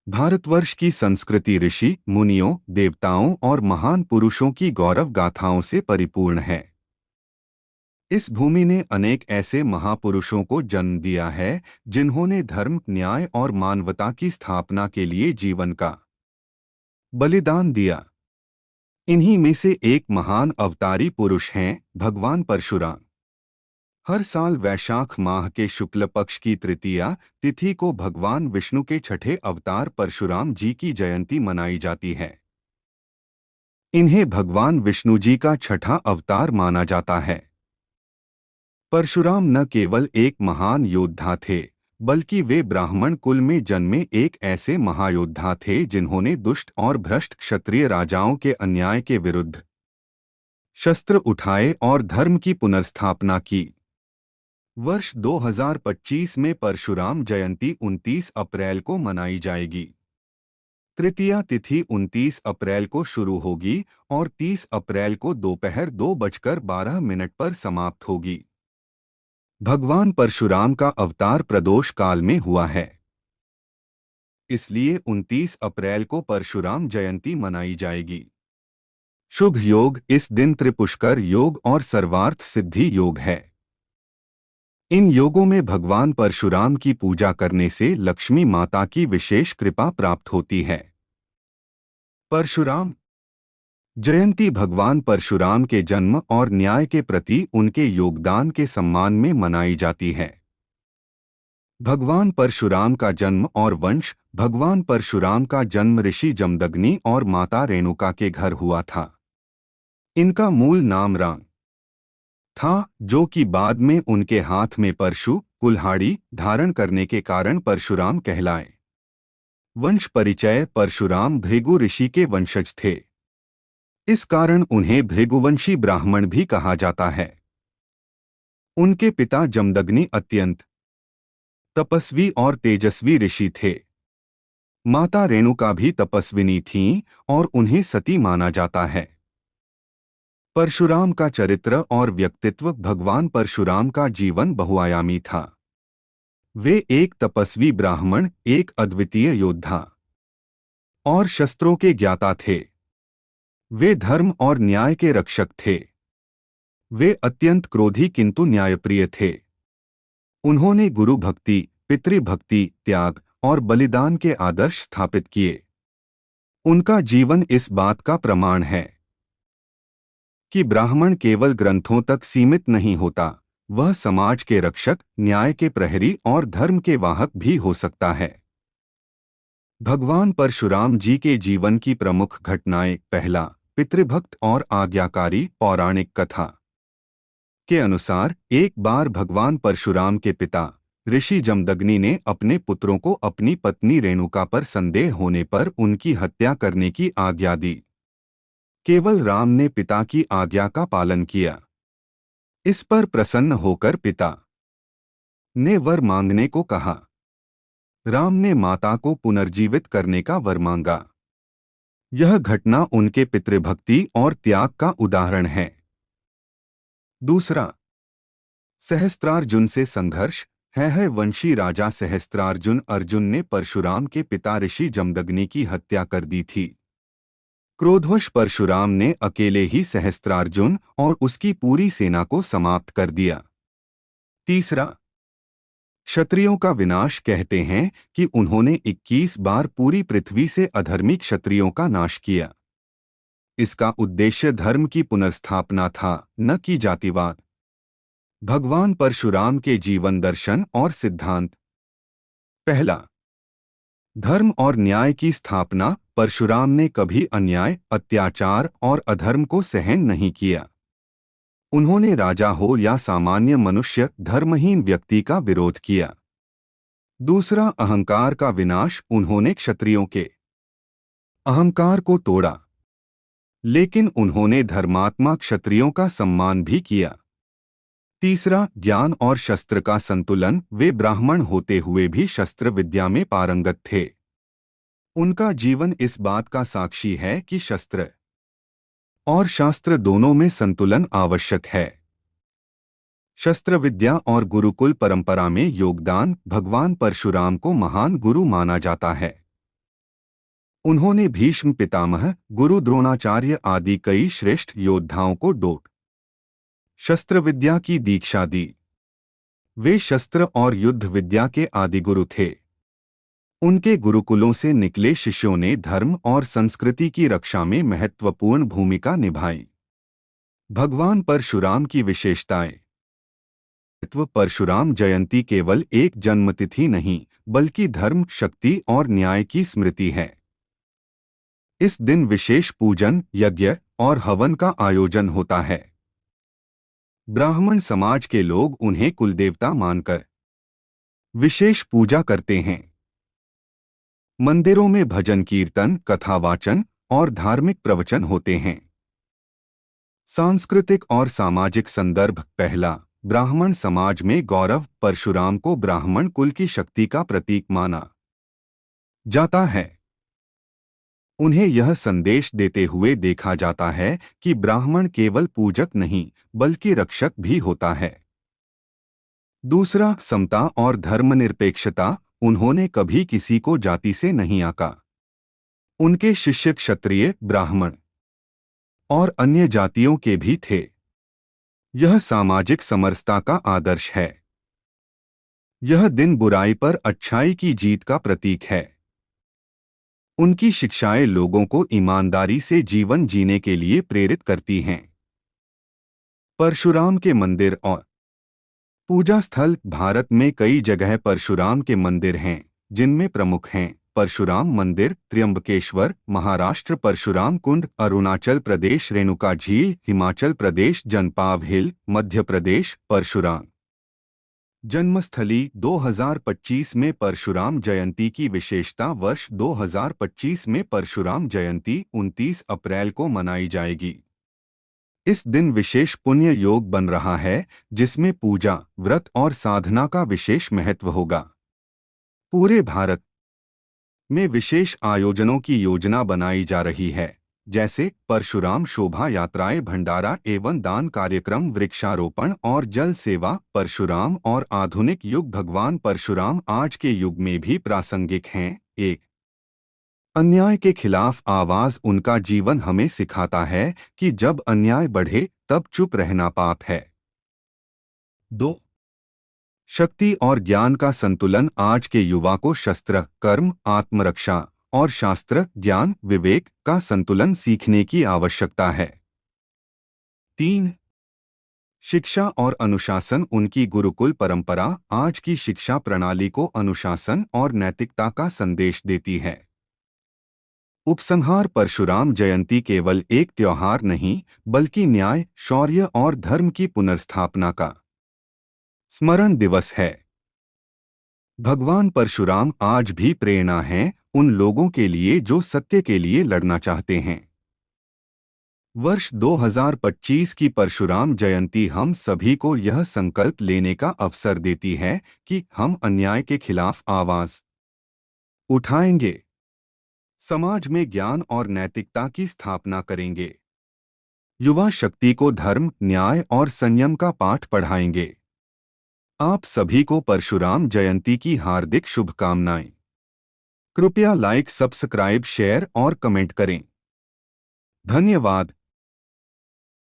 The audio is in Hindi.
भारतवर्ष की संस्कृति ऋषि, मुनियों, देवताओं और महान पुरुषों की गौरव गाथाओं से परिपूर्ण है। इस भूमि ने अनेक ऐसे महापुरुषों को जन्म दिया है जिन्होंने धर्म, न्याय और मानवता की स्थापना के लिए जीवन का बलिदान दिया। इन्हीं में से एक महान अवतारी पुरुष हैं भगवान परशुराम। हर साल वैशाख माह के शुक्ल पक्ष की तृतीया तिथि को भगवान विष्णु के छठे अवतार परशुराम जी की जयंती मनाई जाती है। इन्हें भगवान विष्णु जी का छठा अवतार माना जाता है। परशुराम न केवल एक महान योद्धा थे, बल्कि वे ब्राह्मण कुल में जन्मे एक ऐसे महायोद्धा थे जिन्होंने दुष्ट और भ्रष्ट क्षत्रिय राजाओं के अन्याय के विरुद्ध शस्त्र उठाए और धर्म की पुनर्स्थापना की। वर्ष 2025 में परशुराम जयंती 29 अप्रैल को मनाई जाएगी। तृतीया तिथि 29 अप्रैल को शुरू होगी और 30 अप्रैल को दोपहर 2:12 पर समाप्त होगी। भगवान परशुराम का अवतार प्रदोष काल में हुआ है, इसलिए 29 अप्रैल को परशुराम जयंती मनाई जाएगी। शुभ योग इस दिन त्रिपुष्कर योग और सर्वार्थ सिद्धि योग है। इन योगों में भगवान परशुराम की पूजा करने से लक्ष्मी माता की विशेष कृपा प्राप्त होती है। परशुराम जयंती भगवान परशुराम के जन्म और न्याय के प्रति उनके योगदान के सम्मान में मनाई जाती है। भगवान परशुराम का जन्म और वंश। भगवान परशुराम का जन्म ऋषि जमदग्नि और माता रेणुका के घर हुआ था। इनका मूल नाम राम था, जो कि बाद में उनके हाथ में परशु कुल्हाड़ी धारण करने के कारण परशुराम कहलाए। वंश परिचय परशुराम भृगु ऋषि के वंशज थे। इस कारण उन्हें भृगुवंशी ब्राह्मण भी कहा जाता है। उनके पिता जमदग्नि अत्यंत तपस्वी और तेजस्वी ऋषि थे। माता रेणुका भी तपस्विनी थीं और उन्हें सती माना जाता है। परशुराम का चरित्र और व्यक्तित्व। भगवान परशुराम का जीवन बहुआयामी था। वे एक तपस्वी ब्राह्मण, एक अद्वितीय योद्धा और शस्त्रों के ज्ञाता थे। वे धर्म और न्याय के रक्षक थे। वे अत्यंत क्रोधी किंतु न्यायप्रिय थे। उन्होंने गुरु भक्ति, पितृभक्ति, त्याग और बलिदान के आदर्श स्थापित किए। उनका जीवन इस बात का प्रमाण है कि ब्राह्मण केवल ग्रंथों तक सीमित नहीं होता, वह समाज के रक्षक, न्याय के प्रहरी और धर्म के वाहक भी हो सकता है। भगवान परशुराम जी के जीवन की प्रमुख घटनाएं। पहला, पितृभक्त और आज्ञाकारी। पौराणिक कथा के अनुसार एक बार भगवान परशुराम के पिता ऋषि जमदग्नि ने अपने पुत्रों को अपनी पत्नी रेणुका पर संदेह होने पर उनकी हत्या करने की आज्ञा दी। केवल राम ने पिता की आज्ञा का पालन किया। इस पर प्रसन्न होकर पिता ने वर मांगने को कहा। राम ने माता को पुनर्जीवित करने का वर मांगा। यह घटना उनके पितृभक्ति और त्याग का उदाहरण है। दूसरा, सहस्त्रार्जुन से संघर्ष। है वंशी राजा सहस्त्रार्जुन अर्जुन ने परशुराम के पिता ऋषि जमदग्नि की हत्या कर दी थी। क्रोधवश परशुराम ने अकेले ही सहस्त्रार्जुन और उसकी पूरी सेना को समाप्त कर दिया। तीसरा, क्षत्रियों का विनाश। कहते हैं कि उन्होंने 21 बार पूरी पृथ्वी से अधर्मी क्षत्रियों का नाश किया। इसका उद्देश्य धर्म की पुनर्स्थापना था, न कि जातिवाद। भगवान परशुराम के जीवन दर्शन और सिद्धांत। पहला, धर्म और न्याय की स्थापना। परशुराम ने कभी अन्याय, अत्याचार और अधर्म को सहन नहीं किया। उन्होंने राजा हो या सामान्य मनुष्य, धर्महीन व्यक्ति का विरोध किया। दूसरा, अहंकार का विनाश। उन्होंने क्षत्रियों के अहंकार को तोड़ा, लेकिन उन्होंने धर्मात्मा क्षत्रियों का सम्मान भी किया। तीसरा, ज्ञान और शस्त्र का संतुलन। वे ब्राह्मण होते हुए भी शस्त्र विद्या में पारंगत थे। उनका जीवन इस बात का साक्षी है कि शस्त्र और शास्त्र दोनों में संतुलन आवश्यक है। शस्त्र विद्या और गुरुकुल परंपरा में योगदान। भगवान परशुराम को महान गुरु माना जाता है। उन्होंने भीष्म पितामह, गुरु द्रोणाचार्य आदि कई श्रेष्ठ योद्धाओं को डोट शस्त्र विद्या की दीक्षा दी। वे शस्त्र और युद्ध विद्या के आदिगुरु थे। उनके गुरुकुलों से निकले शिष्यों ने धर्म और संस्कृति की रक्षा में महत्वपूर्ण भूमिका निभाई। भगवान परशुराम की विशेषताएं। परशुराम जयंती केवल एक जन्मतिथि नहीं, बल्कि धर्म, शक्ति और न्याय की स्मृति है। इस दिन विशेष पूजन, यज्ञ और हवन का आयोजन होता है। ब्राह्मण समाज के लोग उन्हें कुलदेवता मानकर विशेष पूजा करते हैं। मंदिरों में भजन कीर्तन, कथावाचन और धार्मिक प्रवचन होते हैं। सांस्कृतिक और सामाजिक संदर्भ। पहला, ब्राह्मण समाज में गौरव। परशुराम को ब्राह्मण कुल की शक्ति का प्रतीक माना जाता है। उन्हें यह संदेश देते हुए देखा जाता है कि ब्राह्मण केवल पूजक नहीं, बल्कि रक्षक भी होता है। दूसरा, समता और धर्मनिरपेक्षता। उन्होंने कभी किसी को जाति से नहीं आंका। उनके शिष्य क्षत्रिय, ब्राह्मण और अन्य जातियों के भी थे। यह सामाजिक समरसता का आदर्श है। यह दिन बुराई पर अच्छाई की जीत का प्रतीक है। उनकी शिक्षाएं लोगों को ईमानदारी से जीवन जीने के लिए प्रेरित करती हैं। परशुराम के मंदिर और पूजा स्थल। भारत में कई जगह परशुराम के मंदिर हैं, जिनमें प्रमुख हैं परशुराम मंदिर, त्र्यंबकेश्वर, महाराष्ट्र; परशुराम कुंड, अरुणाचल प्रदेश; रेणुका झील, हिमाचल प्रदेश; जनपाव हिल, मध्य प्रदेश; परशुराम जन्मस्थली। 2025 में परशुराम जयंती की विशेषता। वर्ष 2025 में परशुराम जयंती 29 अप्रैल को मनाई जाएगी। इस दिन विशेष पुण्य योग बन रहा है, जिसमें पूजा, व्रत और साधना का विशेष महत्व होगा। पूरे भारत में विशेष आयोजनों की योजना बनाई जा रही है, जैसे परशुराम शोभा यात्राएं, भंडारा एवं दान कार्यक्रम, वृक्षारोपण और जल सेवा। परशुराम और आधुनिक युग। भगवान परशुराम आज के युग में भी प्रासंगिक हैं। एक, अन्याय के खिलाफ आवाज। उनका जीवन हमें सिखाता है कि जब अन्याय बढ़े तब चुप रहना पाप है। 2, शक्ति और ज्ञान का संतुलन। आज के युवा को शस्त्र, कर्म, आत्मरक्षा और शास्त्र, ज्ञान, विवेक का संतुलन सीखने की आवश्यकता है। 3, शिक्षा और अनुशासन। उनकी गुरुकुल परंपरा आज की शिक्षा प्रणाली को अनुशासन और नैतिकता का संदेश देती है। उपसंहार। परशुराम जयंती केवल एक त्योहार नहीं, बल्कि न्याय, शौर्य और धर्म की पुनर्स्थापना का स्मरण दिवस है। भगवान परशुराम आज भी प्रेरणा हैं उन लोगों के लिए जो सत्य के लिए लड़ना चाहते हैं। वर्ष 2025 की परशुराम जयंती हम सभी को यह संकल्प लेने का अवसर देती है कि हम अन्याय के खिलाफ आवाज उठाएंगे, समाज में ज्ञान और नैतिकता की स्थापना करेंगे, युवा शक्ति को धर्म, न्याय और संयम का पाठ पढ़ाएंगे। आप सभी को परशुराम जयंती की हार्दिक शुभकामनाएं। कृपया लाइक, सब्सक्राइब, शेयर और कमेंट करें। धन्यवाद।